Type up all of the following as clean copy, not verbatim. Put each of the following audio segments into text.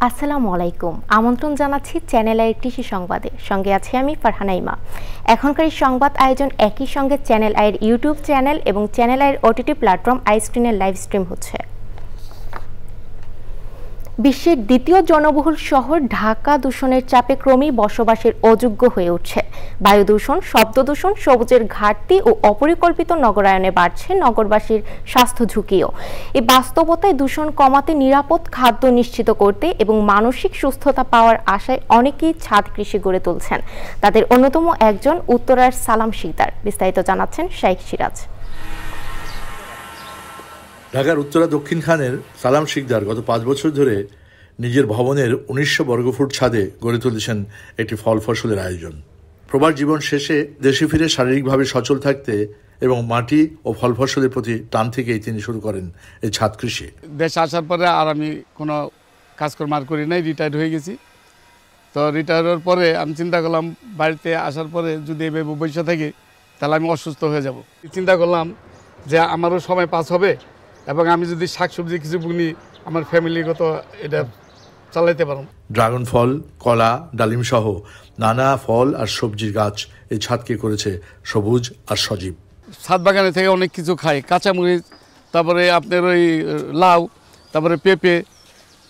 আসসালামু আলাইকুম, আমন্ত্রণ জানাচ্ছি চ্যানেল আইয়ের কৃষি সংবাদে। সঙ্গে আছি আমি ফারহানা ইমা। এখনকার এই সংবাদ আয়োজন একই সঙ্গে চ্যানেল আইয়ের ইউটিউব চ্যানেল এবং চ্যানেল আইয়ের ওটিটি প্ল্যাটফর্ম আইস্ক্রিনের লাইভ স্ট্রিম হচ্ছে। বিশ্বের দ্বিতীয় জনবহুল শহর ঢাকা দূষণের চাপে ক্রমেই বসবাসের অযোগ্য হয়ে উঠছে। বায়ু দূষণ, শব্দ দূষণ, সবুজের ঘাটতি ও অপরিকল্পিত নগরায়নে বাড়ছে নগরবাসীর স্বাস্থ্য ঝুঁকিও। এই বাস্তবতায় দূষণ কমাতে নিরাপদ খাদ্য নিশ্চিত করতে এবং মানসিক সুস্থতা পাওয়ার আশায় অনেকেই ছাদ কৃষি গড়ে তুলছেন। তাদের অন্যতম একজন উত্তরার সালাম শিকদার। বিস্তারিত জানাচ্ছেন শাইখ সিরাজ। ঢাকার উত্তরা দক্ষিণ খানের সালাম শিকদার গত 5 বছর ধরে নিজের ভবনের 1900 বর্গফুট ছাদে গড়ে তুলেছেন একটি ফল ফসলের আয়োজন। প্রবাস জীবন শেষে দেশে ফিরে শারীরিকভাবে সচল থাকতে এবং মাটি ও ফল ফসলের প্রতি টান থেকেই তিনি শুরু করেন এই ছাদ কৃষি। দেশে আসার পরে আর আমি কোনো কাজকর্ম আর করি নাই, রিটায়ার্ড হয়ে গেছি। তো রিটায়ারের পরে আমি চিন্তা করলাম বাড়িতে আসার পরে যদি এভাবে বসে থাকি তাহলে আমি অসুস্থ হয়ে যাব। চিন্তা করলাম যে আমারও সময় পাস হবে এবং আমি যদি শাকসবজি কিছু বুনি আমার ফ্যামিলিগত এটা চালাইতে পারব। ড্রাগন ফল, কলা, ডালিম সহ নানা ফল আর সবজির গাছ এই ছাদকে করেছে সবুজ আর সজীব। ছাদ বাগানে থেকে অনেক কিছু খাই, কাঁচামরিচ, তারপরে আপনার ওই লাউ, তারপরে পেঁপে,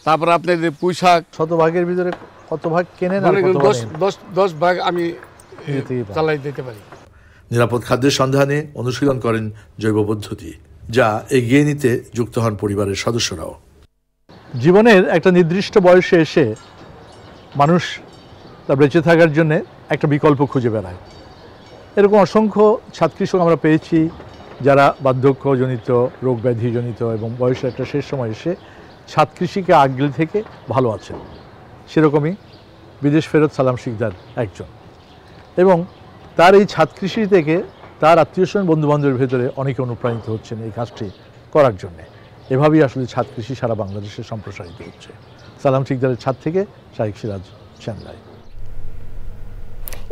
তারপরে আপনার পুঁই শাক। শতভাগের ভিতরে কত ভাগ কেনেন? 10 ভাগ আমি চালাই দিতে পারি। নিরাপদ খাদ্যের সন্ধানে অনুশীলন করেন জৈব পদ্ধতি, যা এগিয়ে নিতে যুক্ত হন পরিবারের সদস্যরাও। জীবনের একটা নির্দিষ্ট বয়সে এসে মানুষ তার বেঁচে থাকার জন্য একটা বিকল্প খুঁজে বেড়ায়। এরকম অসংখ্য ছাদ কৃষক আমরা পেয়েছি যারা বার্ধক্যজনিত, রোগ ব্যাধিজনিত এবং বয়সের একটা শেষ সময় এসে ছাদ কৃষিকে আগলে থেকে ভালো আছেন। সেরকমই বিদেশ ফেরত সালাম শিকদার একজন, এবং তার এই ছাদ কৃষি থেকে তার আত্মীয়স্বজন, বন্ধুবান্ধবের ভেতরে অনেকে অনুপ্রাণিত হচ্ছেন এই কাজটি করার জন্যে। এভাবেই আসলে ছাদ কৃষি সারা বাংলাদেশে সম্প্রসারিত হচ্ছে। সালাম শিকদারের ছাদ থেকে শাইখ সিরাজ, চ্যানেল।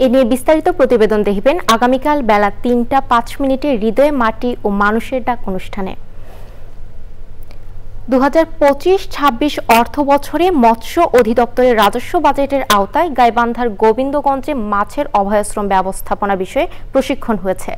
এ নিয়ে বিস্তারিত প্রতিবেদন দেখবেন আগামীকাল বেলা 3টা 5 হৃদয়ে মাটি ও মানুষের ডাক অনুষ্ঠানে। 2025-26 অর্থ বছরে মৎস্য অধিদপ্তরের রাজস্ব বাজেটের আওতায় গাইবান্ধার গোবিন্দগঞ্জে মাছের অভয়াশ্রম ব্যবস্থাপনা বিষয়ে প্রশিক্ষণ হয়েছে।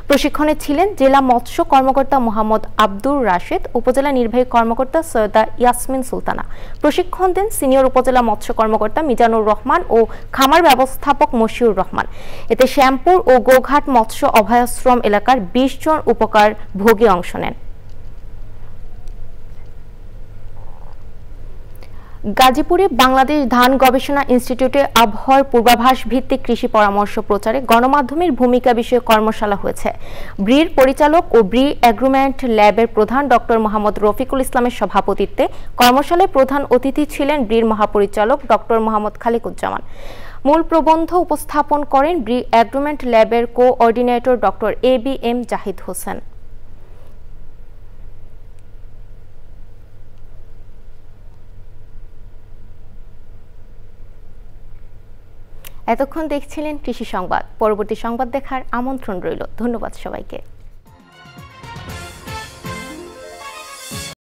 প্রশিক্ষণে ছিলেন জেলা মৎস্য কর্মকর্তা মোহাম্মদ আব্দুর রাশেদ, উপজেলা নির্বাহী কর্মকর্তা সৈয়দা ইয়াসমিন সুলতানা। প্রশিক্ষণ দেন সিনিয়র উপজেলা মৎস্য কর্মকর্তা মিজানুর রহমান ও খামার ব্যবস্থাপক মশিউর রহমান। এতে শ্যামপুর ও গোঘাট মৎস্য অভয়াশ্রম এলাকার 20 জন উপকার ভোগী অংশ নেন। গাজীপুরে বাংলাদেশ ধান গবেষণা ইনস্টিটিউটে আবহাওয়ার পূর্বাভাস ভিত্তিক কৃষি পরামর্শ প্রচারে গণমাধ্যমের ভূমিকা বিষয়ে কর্মশালা হয়েছে। ব্রির পরিচালক ও ব্রি এগ্রিমেন্ট ল্যাবের প্রধান ডক্টর মোহাম্মদ রফিকুল ইসলামের সভাপতিত্বে কর্মশালায় প্রধান অতিথি ছিলেন ব্রির মহাপরিচালক ডক্টর মোহাম্মদ খালিকুজ্জামান। মূল প্রবন্ধ উপস্থাপন করেন ব্রি এগ্রিমেন্ট ল্যাবের coordinator doctor ABM Zahid Hossain. এতক্ষণ দেখছিলেন কৃষি সংবাদ। পরবর্তী সংবাদ দেখার আমন্ত্রণ রইল। ধন্যবাদ সবাইকে।